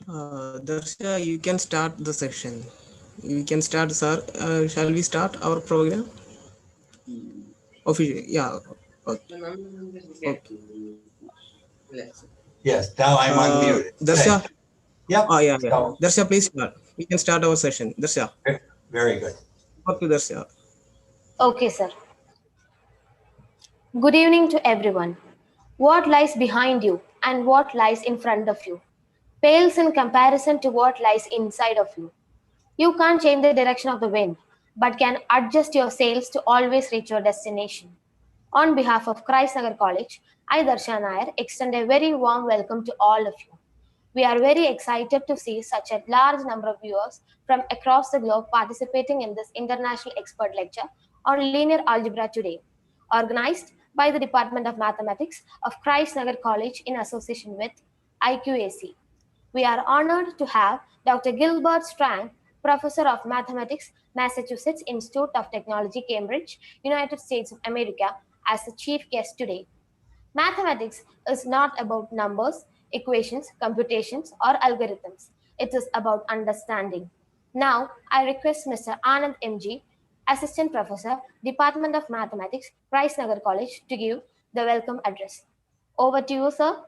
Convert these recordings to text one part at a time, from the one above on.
Darsha, you can start the section. You can start, sir. Shall we start our program? Officially, yeah. Okay. Okay. Yes, now I'm unmuted. Darsha. Yep. Oh, yeah, yeah. So, Darsha, please start. We can start our session. Darsha. very good. Over to Darsha. Okay, sir. Good evening to everyone. What lies behind you and what lies in front of you pales in comparison to what lies inside of you. You can't change the direction of the wind, but can adjust your sails to always reach your destination. On behalf of Christ Nagar College, I, Darsha Nair, extend a very warm welcome to all of you. We are very excited to see such a large number of viewers from across the globe participating in this international expert lecture on linear algebra today, organized by the Department of Mathematics of Christ Nagar College in association with IQAC. We are honored to have Dr. Gilbert Strang, Professor of Mathematics, Massachusetts Institute of Technology, Cambridge, United States of America, as the chief guest today. Mathematics is not about numbers, equations, computations, or algorithms. It is about understanding. Now, I request Mr. Anand MG, Assistant Professor, Department of Mathematics, Christ Nagar College, to give the welcome address. Over to you, sir.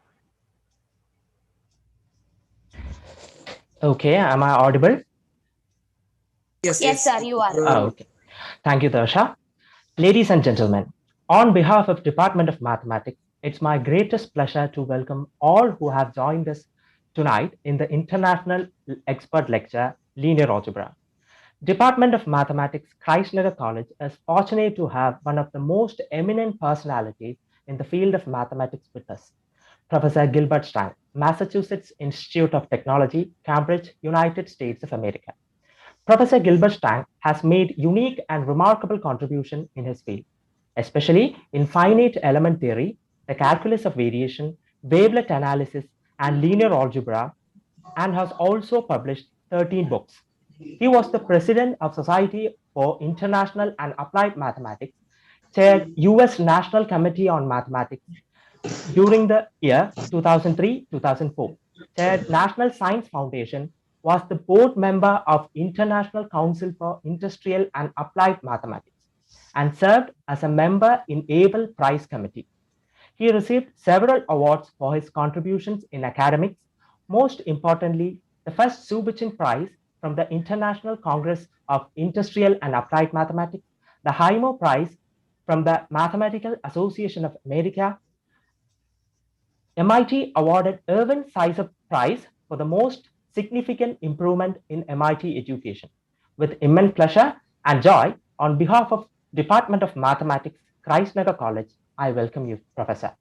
Okay, am I audible? Yes, sir, you are. Okay. Thank you, Darsha. Ladies and gentlemen, on behalf of Department of Mathematics, it's my greatest pleasure to welcome all who have joined us tonight in the International Expert Lecture, Linear Algebra. Department of Mathematics, Christnagar College is fortunate to have one of the most eminent personalities in the field of mathematics with us, Professor Gilbert Strang, Massachusetts Institute of Technology, Cambridge, United States of America. Professor Gilbert Strang has made unique and remarkable contribution in his field, especially in finite element theory, the calculus of variation, wavelet analysis, and linear algebra, and has also published 13 books. He was the president of Society for International and Applied Mathematics, chaired US National Committee on Mathematics during the year 2003-2004, chaired National Science Foundation, was the board member of International Council for Industrial and Applied Mathematics, and served as a member in Abel Prize Committee. He received several awards for his contributions in academics, most importantly, the first Subichin Prize from the International Congress of Industrial and Applied Mathematics, the Haimo Prize from the Mathematical Association of America. MIT awarded Irwin Sizer Prize for the most significant improvement in MIT education. With immense pleasure and joy, on behalf of Department of Mathematics, Christnagar College, I welcome you, Professor.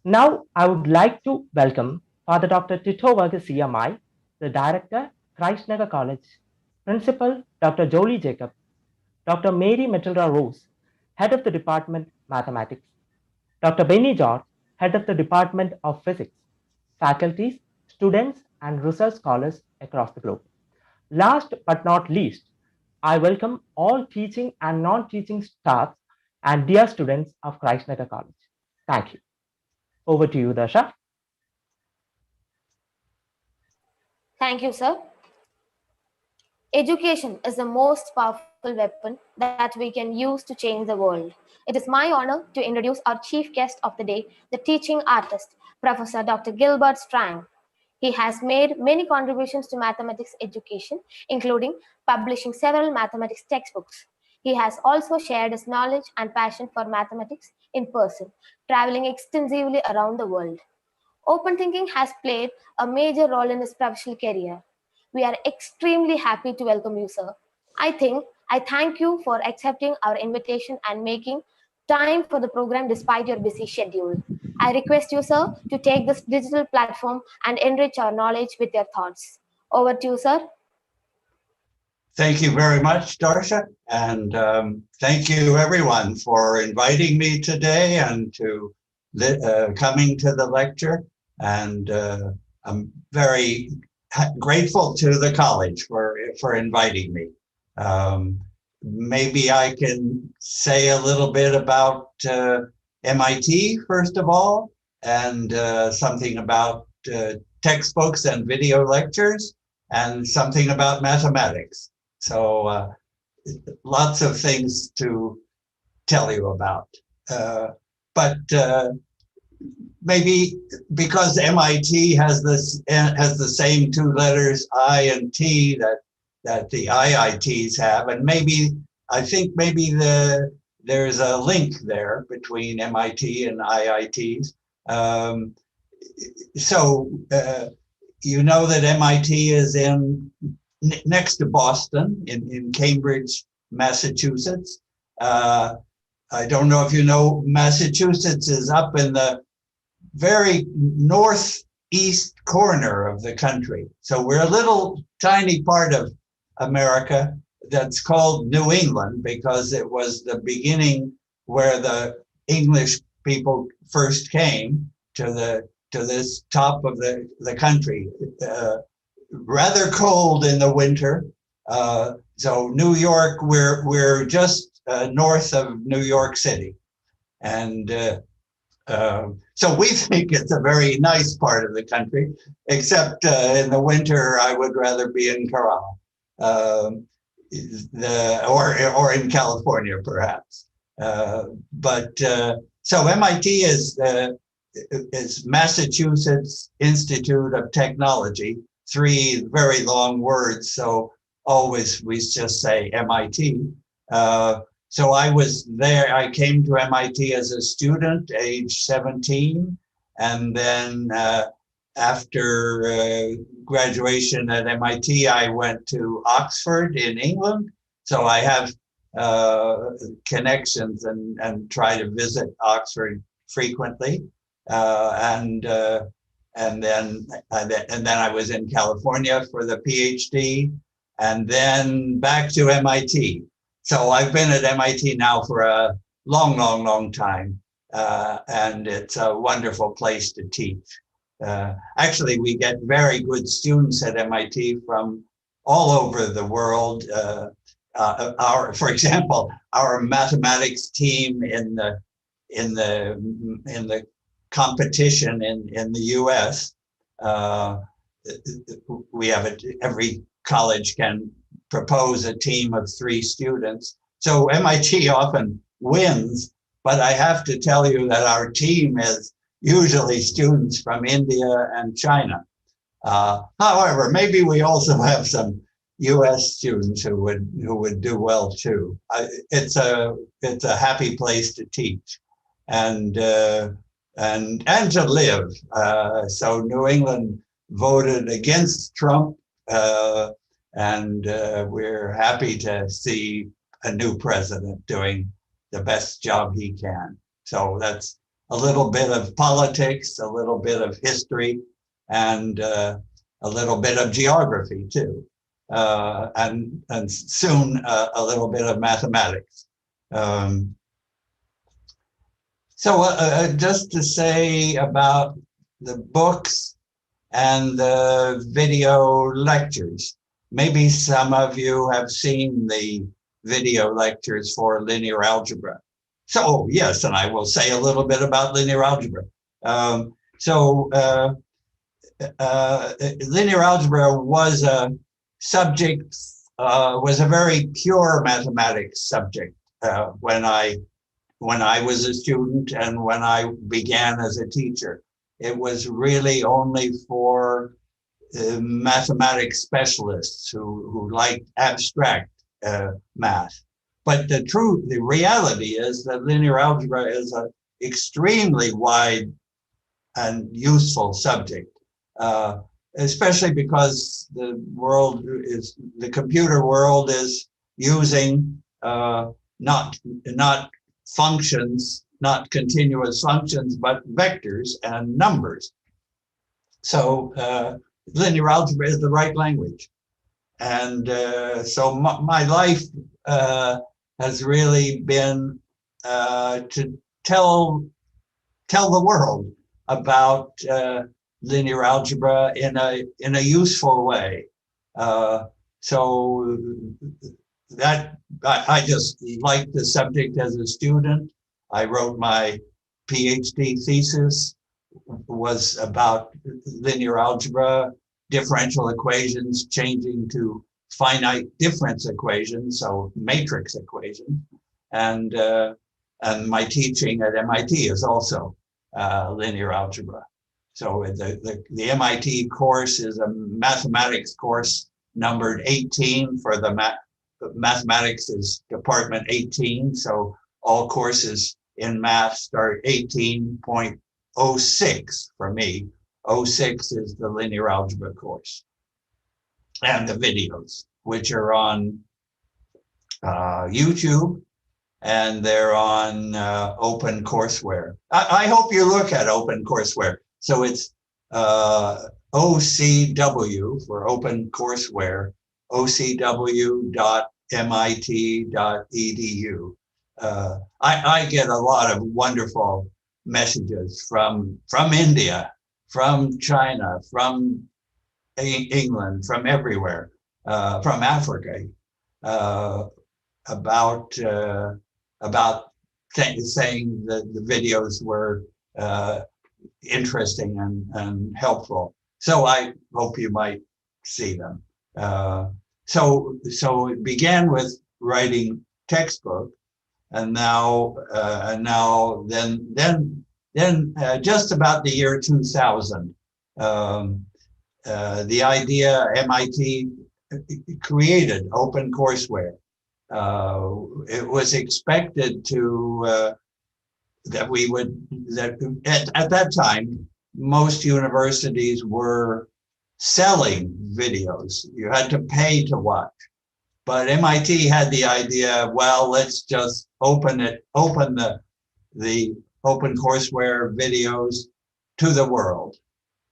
Now, I would like to welcome Father Dr. Titto Varghese CMI, the Director, Christnagar College, Principal Dr. Jolie Jacob, Dr. Mary Metilda Rose, Head of the Department Mathematics, Dr. Benny George, Head of the Department of Physics, faculties, students, and research scholars across the globe. Last but not least, I welcome all teaching and non-teaching staff and dear students of Christnagar College. Thank you. Over to you, Darsha. Thank you, sir. Education is the most powerful weapon that we can use to change the world. It is my honor to introduce our chief guest of the day, the teaching artist, Professor Dr. Gilbert Strang. He has made many contributions to mathematics education, including publishing several mathematics textbooks. He has also shared his knowledge and passion for mathematics in person, traveling extensively around the world. Open thinking has played a major role in his professional career. We are extremely happy to welcome you, sir. I thank you for accepting our invitation and making time for the program despite your busy schedule. I request you, sir, to take this digital platform and enrich our knowledge with your thoughts. Over to you, sir. Thank you very much, Darsha. And thank you everyone for inviting me today and to coming to the lecture. And I'm very grateful to the college for inviting me. Maybe I can say a little bit about MIT, first of all, and something about textbooks and video lectures, and something about mathematics. So lots of things to tell you about. But maybe because MIT has the same two letters I and T that the IITs have, and I think maybe there's a link there between MIT and IITs. So you know that MIT is next to Boston in Cambridge, Massachusetts. I don't know if you know, Massachusetts is up in the very northeast corner of the country. So we're a little tiny part of America that's called New England because it was the beginning where the English people first came to this top of the country. Rather cold in the winter. So New York, we're just north of New York City. And so we think it's a very nice part of the country, except in the winter, I would rather be in Kerala, or in California, perhaps. So MIT is Massachusetts Institute of Technology, 3 very long words, so always we just say MIT. So I was there, I came to MIT as a student, age 17, and then after graduation at MIT, I went to Oxford in England. So I have connections and try to visit Oxford frequently. And then I was in California for the PhD, and then back to MIT. So I've been at MIT now for a long time, and it's a wonderful place to teach. Actually, we get very good students at MIT from all over the world. For example, our mathematics team in the competition in the US, we have every college can propose a team of 3 students. So MIT often wins, but I have to tell you that our team is usually students from India and China. However, maybe we also have some US students who would do well too. It's a happy place to teach and to live. So New England voted against Trump, and we're happy to see a new president doing the best job he can. So that's a little bit of politics, a little bit of history, and a little bit of geography too, and soon a little bit of mathematics. So just to say about the books and the video lectures. Maybe some of you have seen the video lectures for linear algebra. So yes, and I will say a little bit about linear algebra. Linear algebra was a subject, was a very pure mathematics subject when I was a student and when I began as a teacher. It was really only for mathematics specialists who liked abstract math. But the reality is that linear algebra is an extremely wide and useful subject, especially because the computer world is using not functions, not continuous functions, but vectors and numbers. So linear algebra is the right language. so my life has really been to tell the world about linear algebra in a useful way. So that I just liked the subject as a student. I wrote my PhD thesis was about linear algebra, differential equations changing to finite difference equations, so matrix equations, and my teaching at MIT is also linear algebra. So the MIT course is a mathematics course numbered 18 for the mathematics is department 18. So all courses in math start 18.06 for me. 06 is the linear algebra course. And the videos, which are on YouTube, and they're on OpenCourseWare. I hope you look at OpenCourseWare. So it's OCW for OpenCourseWare, ocw.mit.edu. I get a lot of wonderful messages from India, from China, from England, from everywhere, from Africa, about saying that the videos were interesting and helpful. So I hope you might see them. So it began with writing textbook, and now just about the year 2000, the idea MIT created OpenCourseWare. It was expected that at that time, most universities were selling videos. You had to pay to watch. But MIT had the idea, well, let's just open the OpenCourseWare videos to the world.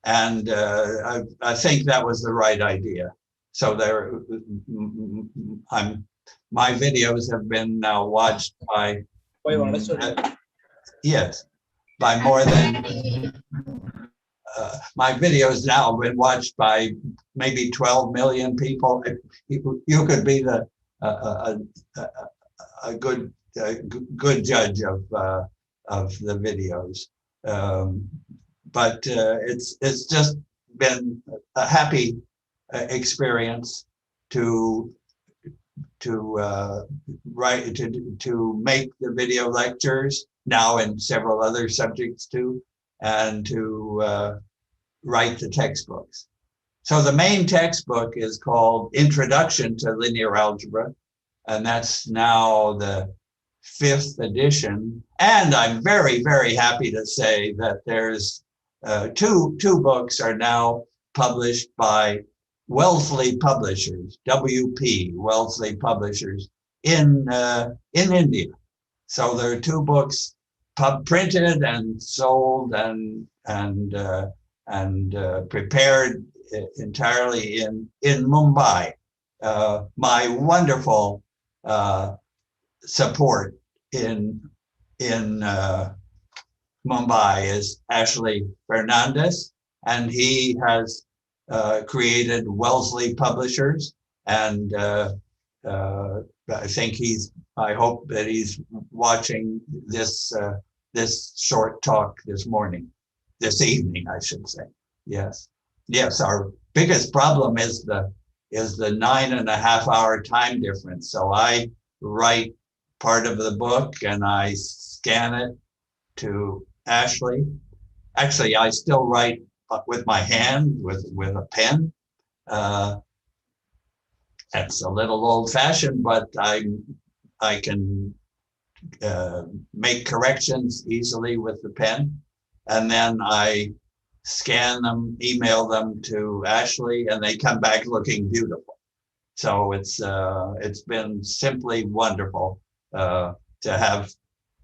And I think that was the right idea. So my videos have been now watched by yes, by more than my videos now have been watched by maybe 12 million people. You could be a good judge of the videos, but it's just been a happy experience to make the video lectures now in several other subjects too, and to write the textbooks. So the main textbook is called Introduction to Linear Algebra, and that's now the 5th edition. And I'm very, very happy to say that there's two books are now published by Wellesley Publishers, WP, Wellesley Publishers in India. So there are 2 books printed and sold and prepared entirely in Mumbai. My wonderful support in Mumbai is Ashley Fernandez, and he has created Wellesley Publishers, and I hope that he's watching this short talk this evening, I should say. Yes. Our biggest problem is the 9.5-hour time difference. So I write part of the book and I scan it to Ashley. Actually, I still write with my hand, with a pen. That's a little old-fashioned, but I can make corrections easily with the pen, and then I scan them, email them to Ashley, and they come back looking beautiful. So it's been simply wonderful to have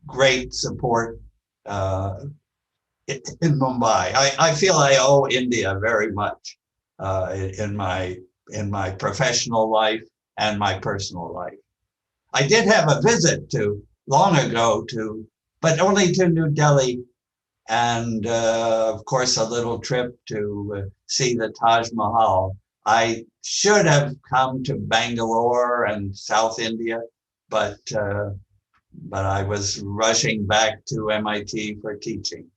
great support in Mumbai. I feel I owe India very much in my in my professional life and my personal life. I did have a visit long ago but only to New Delhi, and of course a little trip to see the Taj Mahal. I should have come to Bangalore and South India, but I was rushing back to MIT for teaching.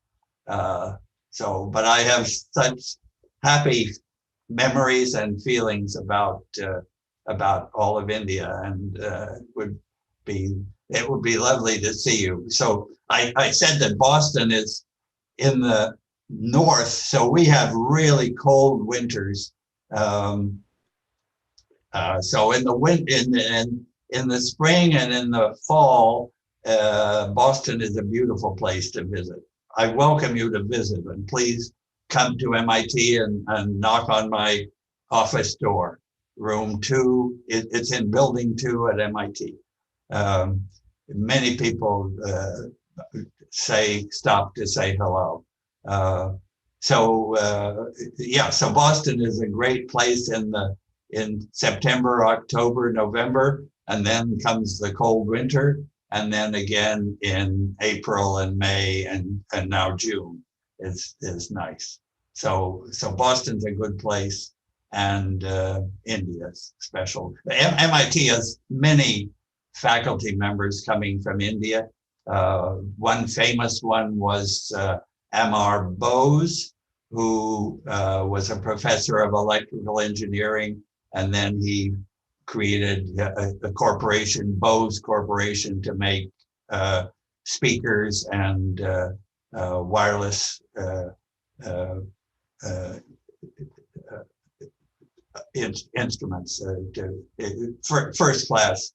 But I have such happy memories and feelings about all of India, and it would be lovely to see you. So I said that Boston is in the north, so we have really cold winters. So in the spring and in the fall, Boston is a beautiful place to visit. I welcome you to visit, and please come to MIT and knock on my office door, room 2. It's in building 2 at MIT. Many people stop to say hello. So Boston is a great place in September, October, November, and then comes the cold winter, and then again in April and May and now June is nice. So Boston's a good place, and India's special. MIT has many faculty members coming from India. One famous one was Amar Bose, who was a professor of electrical engineering, and then he created a corporation, Bose Corporation, to make speakers and wireless instruments, first class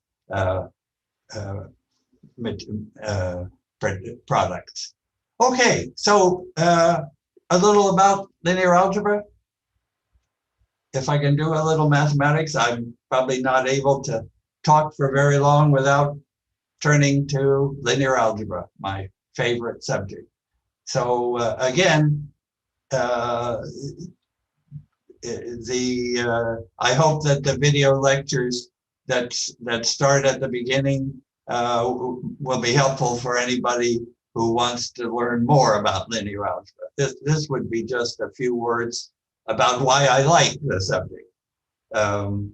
products. Okay, so a little about linear algebra. If I can do a little mathematics, I'm probably not able to talk for very long without turning to linear algebra, my favorite subject. So again, I hope that the video lectures that start at the beginning will be helpful for anybody who wants to learn more about linear algebra. This would be just a few words about why I like the subject. And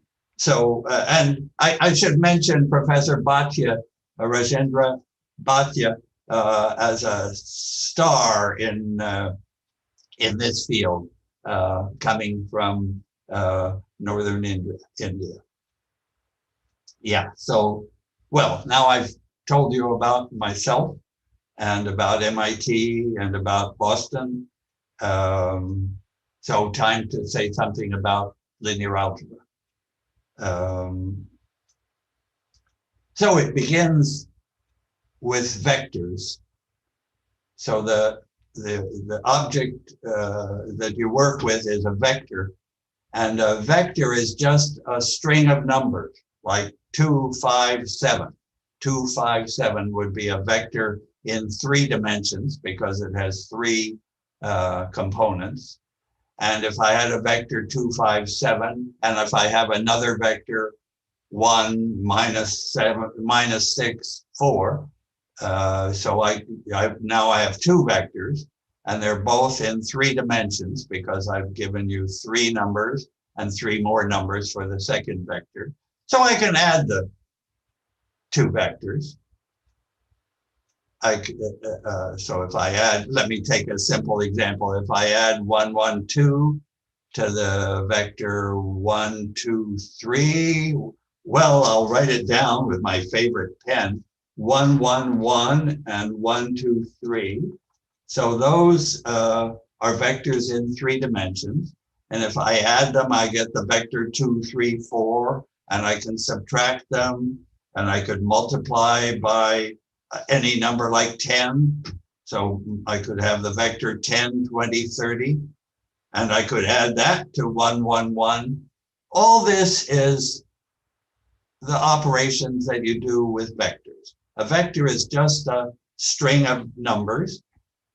I should mention Professor Bhatia, Rajendra Bhatia, as a star in this field, coming from northern India. Yeah, so, well, now I've told you about myself and about MIT and about Boston. So time to say something about linear algebra. So it begins with vectors. So the object that you work with is a vector, and a vector is just a string of numbers, like 2, 5, 7. 2, 5, 7 would be a vector in 3 dimensions because it has 3 components. And if I had a vector 2, 5, 7, and if I have another vector 1, -7, -6, 4, so now I have 2 vectors, and they're both in 3 dimensions because I've given you 3 numbers and 3 more numbers for the second vector. So I can add the 2 vectors. So if I add, let me take a simple example. If I add 1, 1, 2 to the vector 1, 2, 3, well, I'll write it down with my favorite pen, 1, 1, 1, and 1, 2, 3. So those are vectors in 3 dimensions. And if I add them, I get the vector 2, 3, 4, and I can subtract them, and I could multiply by any number like 10. So I could have the vector 10, 20, 30, and I could add that to 1, 1, 1. All this is the operations that you do with vectors. A vector is just a string of numbers.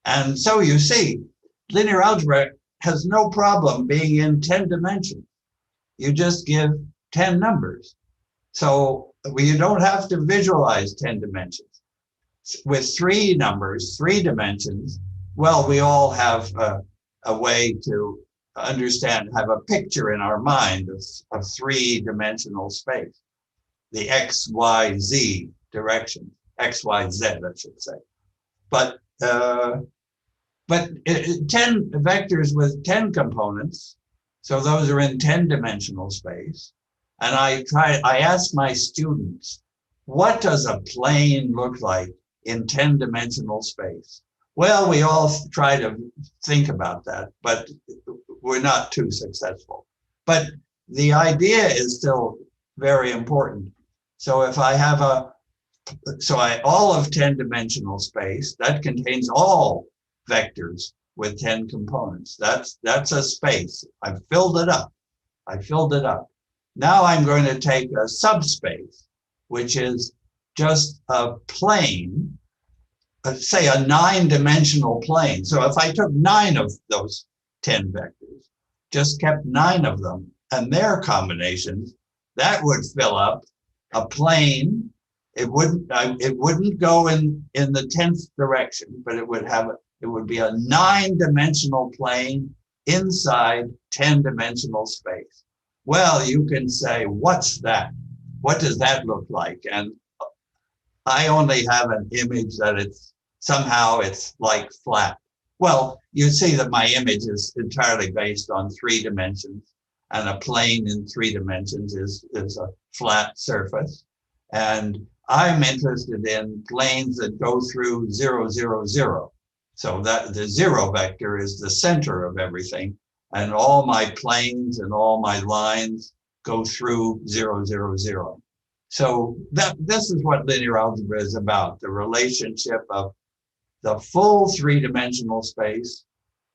And so you see, linear algebra has no problem being in 10 dimensions. you just give 10 numbers. So you don't have to visualize 10 dimensions. With 3 numbers, 3 dimensions, well, we all have a way to understand, have a picture in our mind of 3-dimensional space, the X, Y, Z direction, X, Y, Z, I should say. But 10 vectors with 10 components, so those are in 10-dimensional space. And I ask my students, what does a plane look like in 10-dimensional space? Well, we all try to think about that, but we're not too successful. But the idea is still very important. So if I have all of 10-dimensional space, that contains all vectors with 10 components. That's a space. I've filled it up. I filled it up. Now I'm going to take a subspace, which is just a plane, say a 9-dimensional plane. So if I took 9 of those 10 vectors, just kept 9 of them and their combinations, that would fill up a plane. It wouldn't go in the 10th direction, but it would be a 9-dimensional plane inside 10-dimensional space. Well, you can say, what's that? What does that look like? And I only have an image that it's like flat. Well, you see that my image is entirely based on 3 dimensions, and a plane in 3 dimensions is a flat surface. And I'm interested in planes that go through 0, 0, 0. So that the 0 vector is the center of everything. And all my planes and all my lines go through 0, 0, 0. So this is what linear algebra is about, the relationship of the full 3-dimensional space,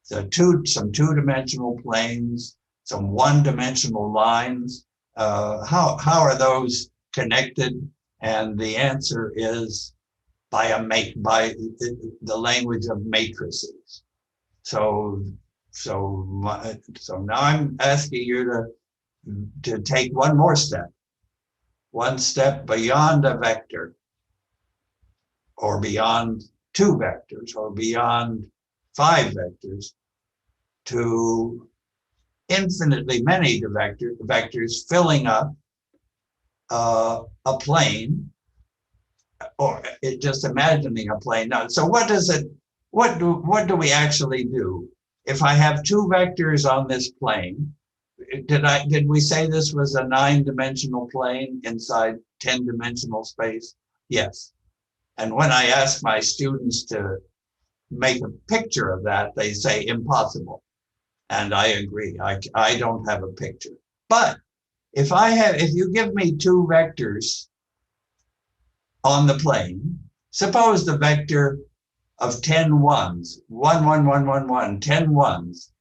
some 2-dimensional planes, some 1-dimensional lines. How are those connected? And the answer is by the language of matrices. So now I'm asking you to take one more step, one step beyond a vector, or beyond 2 vectors, or beyond 5 vectors, to infinitely many vectors filling up a plane, or just imagining a plane. Now, so what do we actually do? If I have 2 vectors on this plane, did we say this was a 9-dimensional plane inside 10-dimensional space? Yes. And when I ask my students to make a picture of that, they say impossible. And I agree, I don't have a picture. But if you give me 2 vectors on the plane, suppose the vector of 10 ones, 1, 1, 1, 1, 1, 10 ones.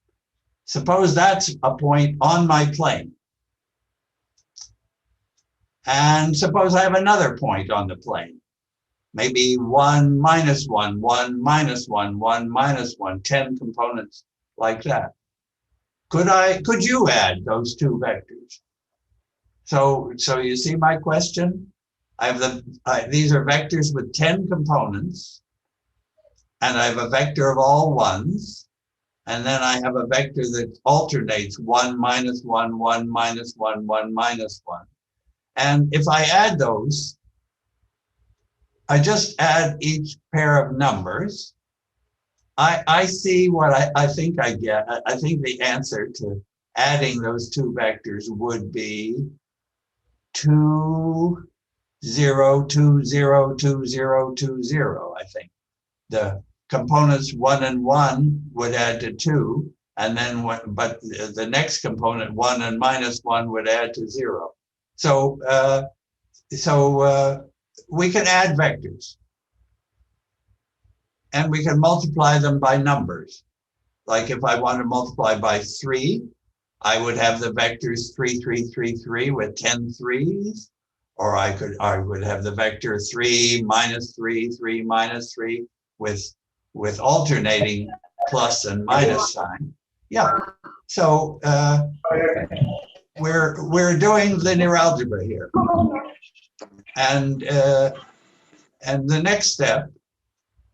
Suppose that's a point on my plane. And suppose I have another point on the plane. Maybe 1, minus 1, 1, minus 1, 1, minus 1, 10 components like that. Could you add those 2 vectors? So you see my question? These are vectors with 10 components. And I have a vector of all ones, and then I have a vector that alternates 1, minus 1, 1, minus 1, 1, minus 1. And if I add those, I just add each pair of numbers. I see what I think I get. I think the answer to adding those 2 vectors would be 2, 0, 2, 0, 2, 0, 2, 0, I think. The components 1 and 1 would add to 2, and then but the next component 1 and minus 1 would add to 0. So we can add vectors, and we can multiply them by numbers. Like if I want to multiply by 3, I would have the vectors 3, 3, 3, 3 with 10 3s, or I would have the vector 3, minus 3, 3, minus 3 with alternating plus and minus sign. Yeah. So we're doing linear algebra here, and the next step,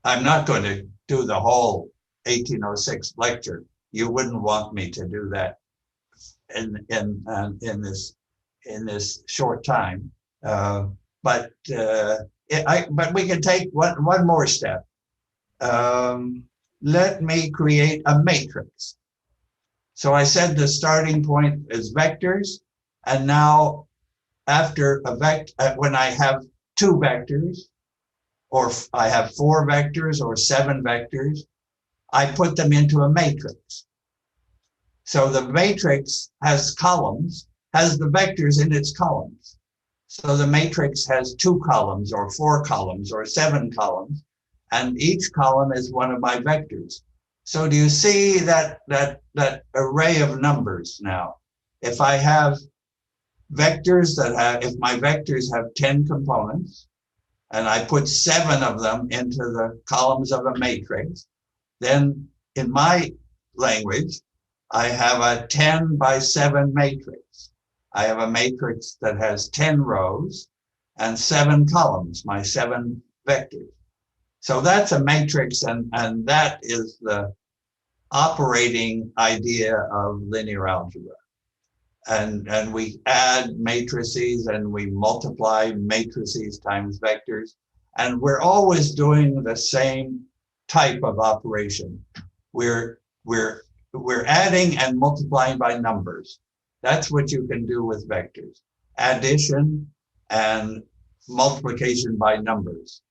I'm not going to do the whole 1806 lecture. You wouldn't want me to do that in this short time, but we can take one more step. Let me create a matrix. So I said the starting point is vectors, and now after a vector, when I have two vectors, or I have four vectors or seven vectors, I put them into a matrix. So the matrix has columns, has the vectors in its columns. So the matrix has two columns or four columns or seven columns, and each column is one of my vectors. So do you see that array of numbers now? If I have vectors if my vectors have 10 components, and I put 7 of them into the columns of a matrix, then in my language, I have a 10 by 7 matrix. I have a matrix that has 10 rows and 7 columns, my 7 vectors. So that's a matrix, and that is the operating idea of linear algebra. And we add matrices and we multiply matrices times vectors. And we're always doing the same type of operation. We're adding and multiplying by numbers. That's what you can do with vectors. Addition and multiplication by numbers.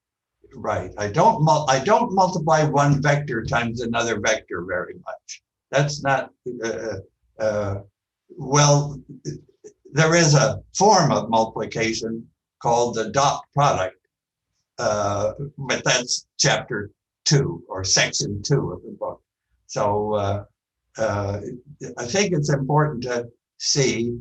Right. I don't multiply one vector times another vector very much. That's not well, there is a form of multiplication called the dot product, but that's chapter 2 or section 2 of the book. So I think it's important to see,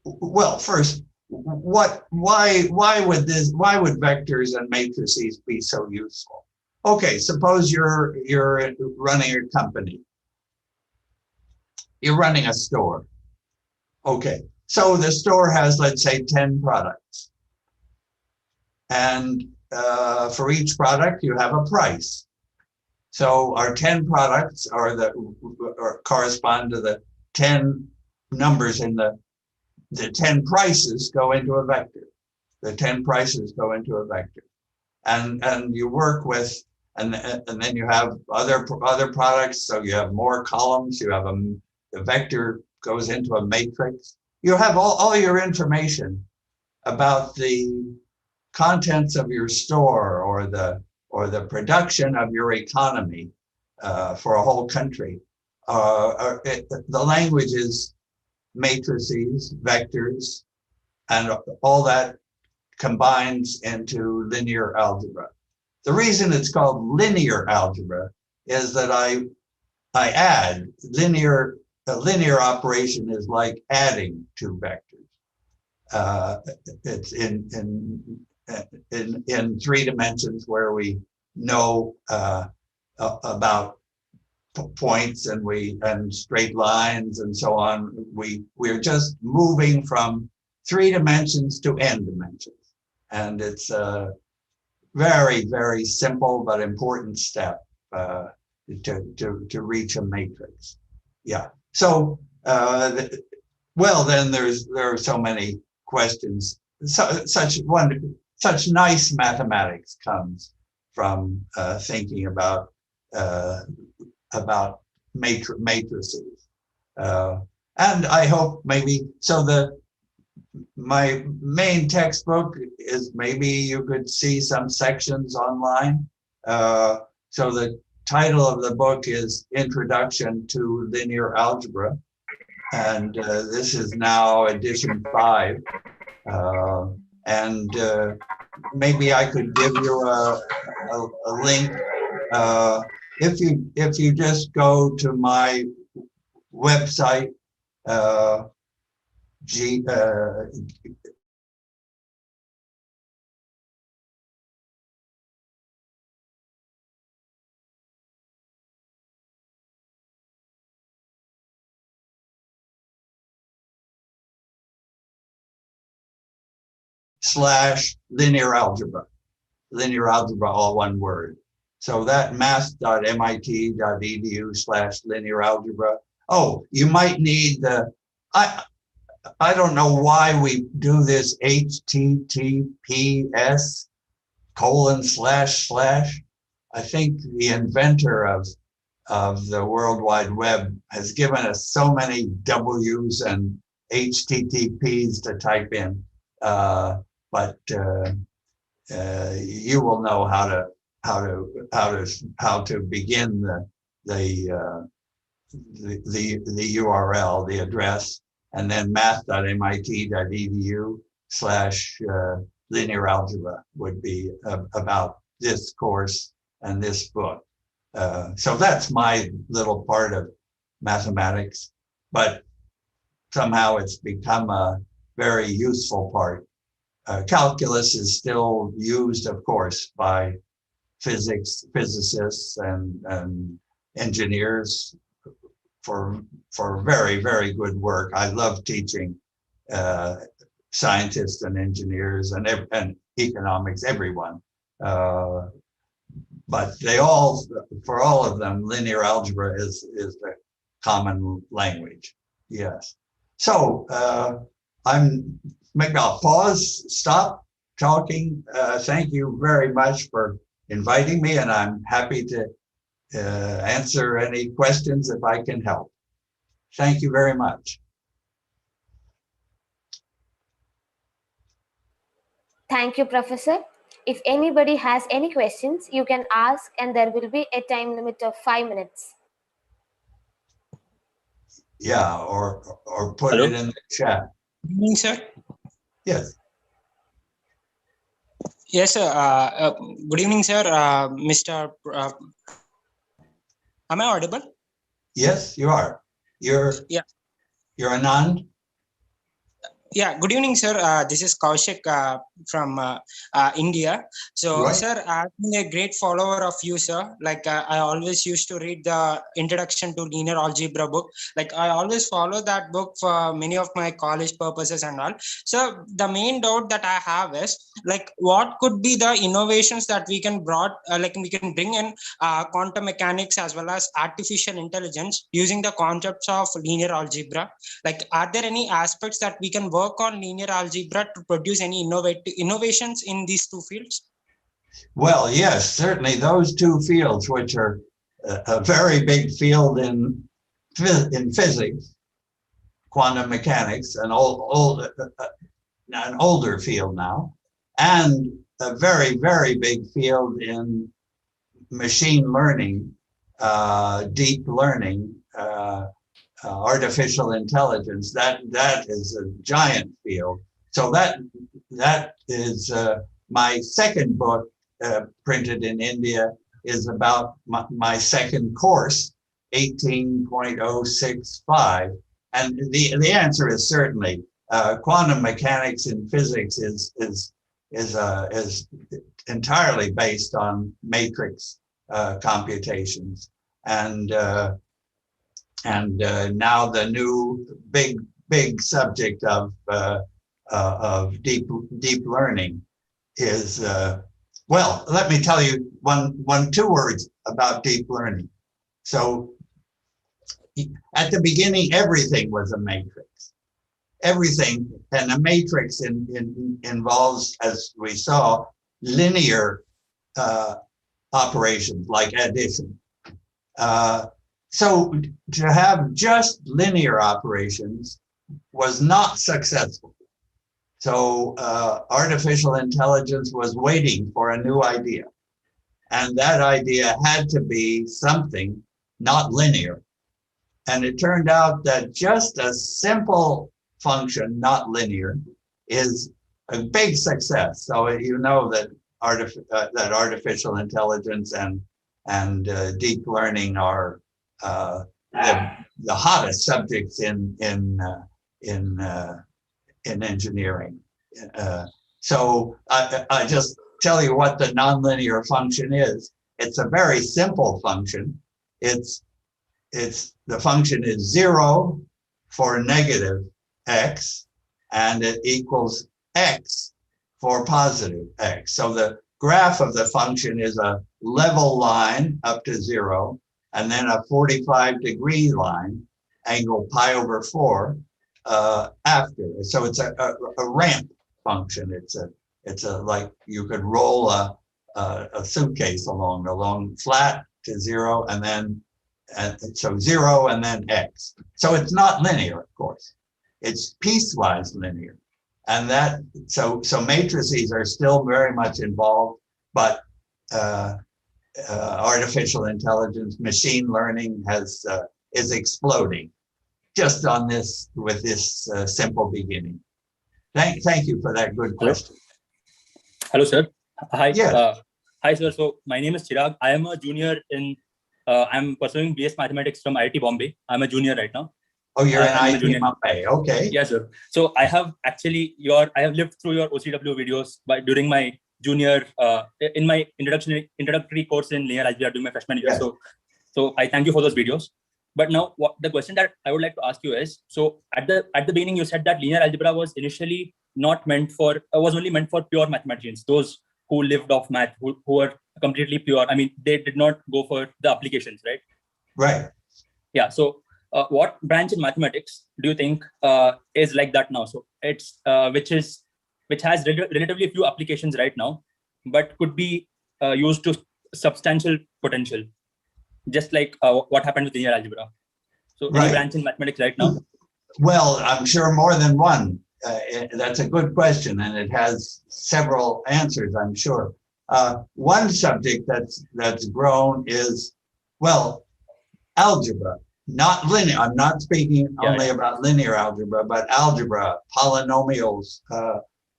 well, first, why would vectors and matrices be so useful? Okay, suppose you're running a company. You're running a store. Okay, so the store has, let's say, 10 products. And for each product, you have a price. So our 10 products correspond to the 10 numbers in the 10 prices go into a vector. The 10 prices go into a vector. And you work with, and then you have other products, so you have more columns, you have the vector goes into a matrix. You have all your information about the contents of your store or the production of your economy for a whole country. The language is matrices, vectors, and all that combines into linear algebra. The reason it's called linear algebra is that I add linear. A linear operation is like adding two vectors. It's in 3 dimensions where we know about points and straight lines and so on. We're just moving from 3 dimensions to n dimensions, and it's a very, very simple but important step to reach a matrix. Yeah. So, well, then there are so many questions. Such nice mathematics comes from thinking about matrices, and I hope maybe my main textbook is, maybe you could see some sections online. So the title of the book is Introduction to Linear Algebra, and this is now edition 5. And maybe I could give you a link. If you just go to my website, math.mit/linear algebra. Linear algebra, all one word. So that math.mit.edu/linear algebra. Oh, you might need the, I don't know why we do this HTTPS://. I think the inventor of the World Wide Web has given us so many W's and HTTPs to type in, but you will know how to begin the URL, the address, and then math.mit.edu/linear algebra would be about this course and this book. So that's my little part of mathematics, but somehow it's become a very useful part. Calculus is still used, of course, by physicists and engineers for very, very good work. I love teaching scientists and engineers and economics, everyone. But they all, for all of them, linear algebra is the common language. Yes. So maybe I'll pause, stop talking. Thank you very much for inviting me, and I'm happy to answer any questions if I can help. Thank you very much. Thank you, Professor. If anybody has any questions, you can ask, and there will be a time limit of 5 minutes. Yeah, or put Hello? it in the chat. Good evening, sir. Yes. Yes, sir. Good evening, sir. Mr. Am I audible? Yes, you are. You're Anand? Yeah, good evening, sir. This is Kaushik from India. So, Right. sir, I've been a great follower of you, sir. Like, I always used to read the Introduction to Linear Algebra book. Like, I always follow that book for many of my college purposes and all. So, the main doubt that I have is, like, what could be the innovations that we can bring in quantum mechanics as well as artificial intelligence using the concepts of linear algebra? Like, are there any aspects that we can work on linear algebra to produce any innovations in these two fields? Well, yes, certainly those two fields, which are a very big field in physics, quantum mechanics, an older field now, and a very, very big field in machine learning, deep learning, artificial intelligence. That is a giant field. So that is my second book, printed in India, is about my second course, 18.065. And the answer is certainly quantum mechanics in physics is entirely based on matrix computations, and now the new big subject of deep learning is well. Let me tell you two words about deep learning. So at the beginning, everything was a matrix. Everything, and a matrix involves, as we saw, linear operations like addition. So to have just linear operations was not successful. So artificial intelligence was waiting for a new idea. And that idea had to be something not linear. And it turned out that just a simple function, not linear, is a big success. So you know that artificial intelligence and deep learning are the hottest subjects in engineering. So I just tell you what the nonlinear function is. It's a very simple function. The function is 0 for negative x, and it equals x for positive x. So the graph of the function is a level line up to 0, and then a 45-degree line, angle pi over 4, after. So it's a ramp function. It's a like you could roll a suitcase along flat to 0, and so 0 and then x. So it's not linear, of course. It's piecewise linear. And that, so matrices are still very much involved, but artificial intelligence, machine learning is exploding just on this, with this simple beginning. Thank you for that good question. Hello, sir. Hi. Yes. Hi, sir. So my name is Chirag. I am a junior in, I'm pursuing BS Mathematics from IIT Bombay. I'm a junior right now. Oh, you're in IIT Bombay. Okay. Yes, sir. So I have actually I have lived through your OCW videos during my junior, in my introductory course in linear algebra during my freshman year. Yes. So I thank you for those videos. But now the question that I would like to ask you is, so at the beginning, you said that linear algebra was initially not meant for, was only meant for pure mathematicians, those who lived off math, who were completely pure. I mean, they did not go for the applications, right? Right. Yeah. So what branch in mathematics do you think is like that now? So it's which has relatively few applications right now, but could be used to substantial potential, just like what happened with linear algebra. So any branch in mathematics right now? Well, I'm sure more than one. That's a good question, and it has several answers, I'm sure. One subject that's grown is, well, algebra, not linear. I'm not speaking only about linear algebra, but algebra, polynomials.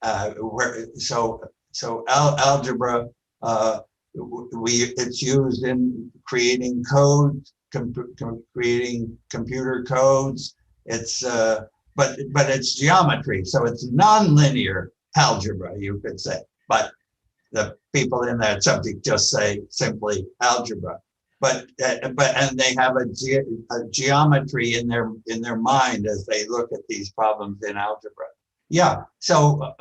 Algebra, it's used in creating code, creating computer codes. It's but it's geometry, so it's non-linear algebra, you could say. But the people in that subject just say simply algebra. But they have a geometry in their mind as they look at these problems in algebra. Yeah, so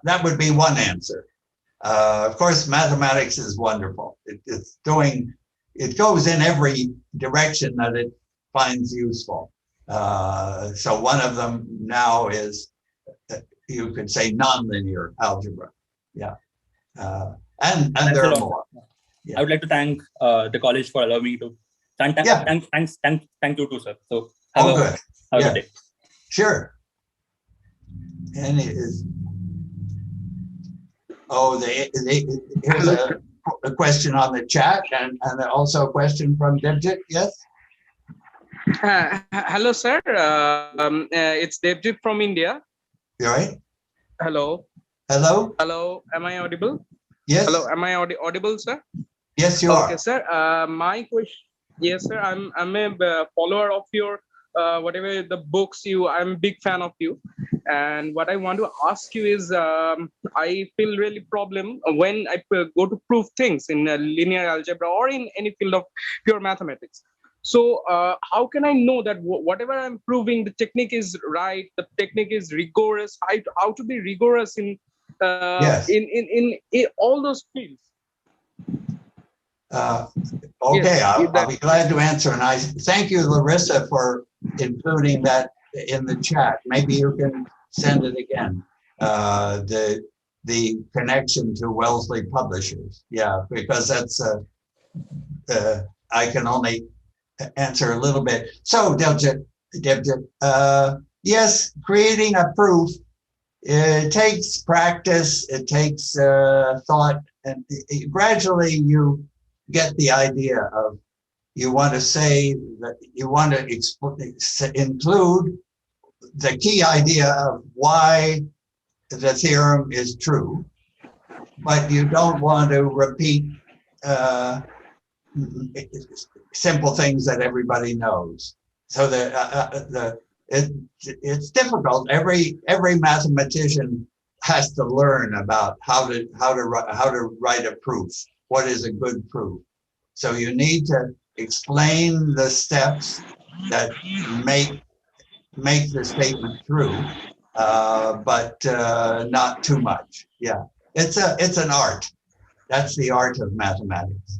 that would be one answer. Of course, mathematics is wonderful. It goes in every direction that it finds useful. So one of them now is, you could say, nonlinear algebra. Yeah, and there are more. Yeah. I would like to thank the college for allowing me to. Thank you too, sir. So have a good day. Sure. And here's here's a question on the chat, and also a question from Debjit. Yes. Hello, sir. It's Debjit from India. You all right? Hello. Hello. Hello. Am I audible? Yes. Hello. Am I audible, sir? Yes, you are. Okay, sir. My question. Yes, sir. I'm a follower of your whatever the books I'm a big fan of you. And what I want to ask you is, I feel really problem when I go to prove things in linear algebra or in any field of pure mathematics. So how can I know that whatever I'm proving, the technique is right, the technique is rigorous, how to be rigorous in all those fields? Okay, I'll be glad to answer. And I thank you, Larissa, for including that in the chat. Maybe you can send it again. The connection to Wellesley Publishers. Yeah, because that's I can only answer a little bit. So, Debjit, yes, creating a proof, it takes practice, it takes thought, and gradually you get the idea of, you want to say that you want to include the key idea of why the theorem is true, but you don't want to repeat simple things that everybody knows. So it's difficult. Every mathematician has to learn about how to write a proof. What is a good proof? So you need to explain the steps that make the statement true, but not too much. Yeah, it's an art. That's the art of mathematics,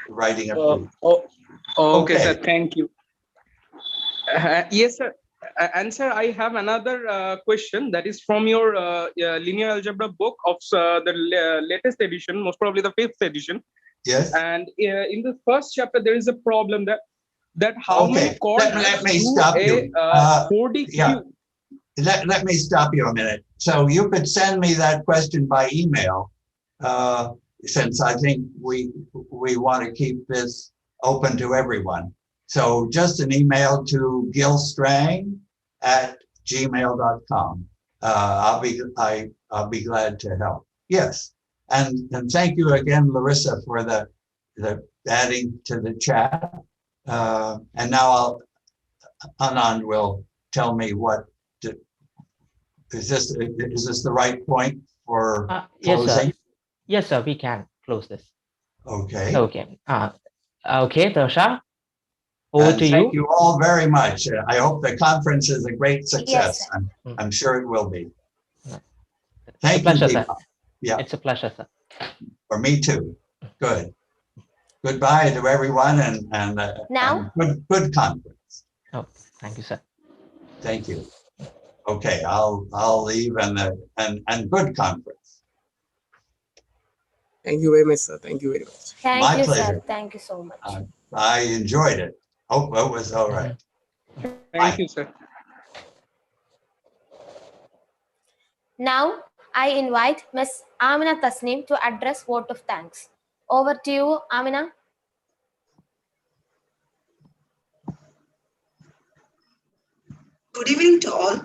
writing a proof. Okay, sir. Thank you. Yes, sir. And sir, I have another question that is from your linear algebra book of the latest edition, most probably the 5th edition. Yes. And in the first chapter, there is a problem that how many Okay, coordinates let me do stop you. 4D Yeah. cube? Let me stop you a minute. So you could send me that question by email, since I think we want to keep this open to everyone. So just an email to gilstrang@gmail.com. I'll be glad to help. Yes, and thank you again, Larissa, for the adding to the chat. And now Anand will tell me what. Is this the right point for closing? Yes, sir. We can close this. Okay. Okay. Okay, Darsha, over to you. Thank you all very much. I hope the conference is a great success. Yes, I'm sure it will be. Thank you, pleasure, sir. Yeah. It's a pleasure, sir. For me too. Good. Goodbye to everyone, and Now? good conference. Oh, thank you, sir. Thank you. Okay, I'll leave and good conference. Thank you very much, sir. Thank you very much. Thank you, pleasure. sir. Thank you so much. I enjoyed it. Hope it was all right. Thank you, sir. Now, I invite Ms. Amina Tasneem to address vote of thanks. Over to you, Amina. Good evening to all.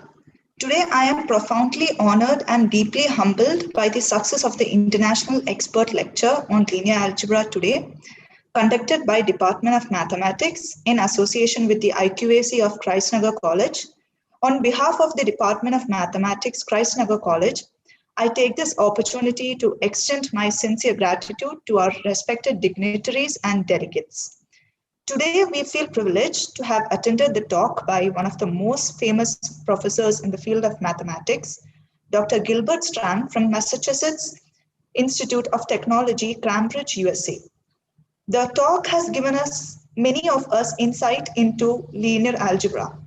Today, I am profoundly honored and deeply humbled by the success of the International Expert Lecture on Linear Algebra today, conducted by Department of Mathematics in association with the IQAC of Nagar College. On behalf of the Department of Mathematics, Nagar College, I take this opportunity to extend my sincere gratitude to our respected dignitaries and delegates. Today, we feel privileged to have attended the talk by one of the most famous professors in the field of mathematics, Dr. Gilbert Strang from Massachusetts Institute of Technology, Cambridge, USA. The talk has given many of us insight into linear algebra.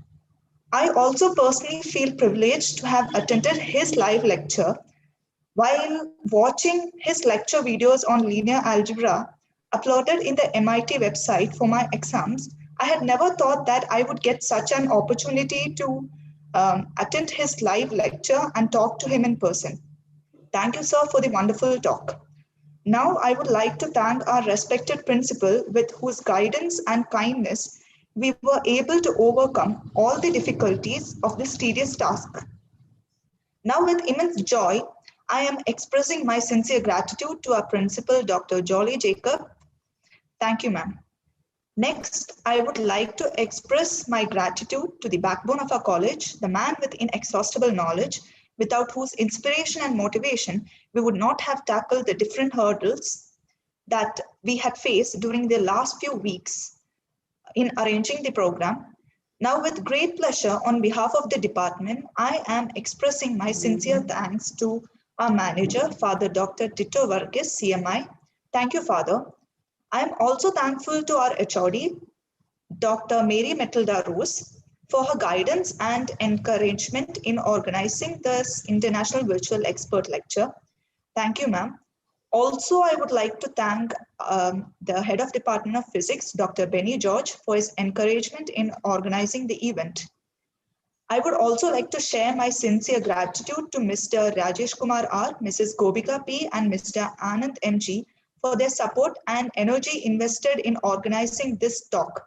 I also personally feel privileged to have attended his live lecture. While watching his lecture videos on linear algebra uploaded in the MIT website for my exams, I had never thought that I would get such an opportunity to attend his live lecture and talk to him in person. Thank you, sir, for the wonderful talk. Now, I would like to thank our respected principal, with whose guidance and kindness we were able to overcome all the difficulties of this tedious task. Now, with immense joy, I am expressing my sincere gratitude to our principal, Dr. Jolly Jacob. Thank you, ma'am. Next, I would like to express my gratitude to the backbone of our college, the man with inexhaustible knowledge, without whose inspiration and motivation we would not have tackled the different hurdles that we had faced during the last few weeks in arranging the program. Now, with great pleasure, on behalf of the department, I am expressing my sincere thanks to our manager, Father Dr. Titto Varghese, CMI. Thank you, Father. I am also thankful to our HOD, Dr. Mary Metilda Rose, for her guidance and encouragement in organizing this International Virtual Expert Lecture. Thank you, ma'am. Also, I would like to thank the head of Department of Physics, Dr. Benny George, for his encouragement in organizing the event. I would also like to share my sincere gratitude to Mr. Rajeshkumar R, Mrs. Gopika P, and Mr. Anand MG for their support and energy invested in organizing this talk.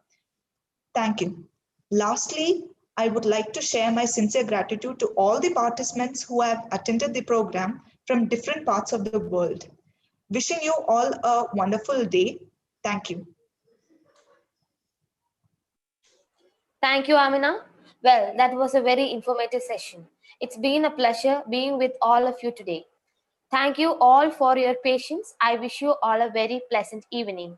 Thank you. Lastly, I would like to share my sincere gratitude to all the participants who have attended the program from different parts of the world. Wishing you all a wonderful day. Thank you. Thank you, Amina. Well, that was a very informative session. It's been a pleasure being with all of you today. Thank you all for your patience. I wish you all a very pleasant evening.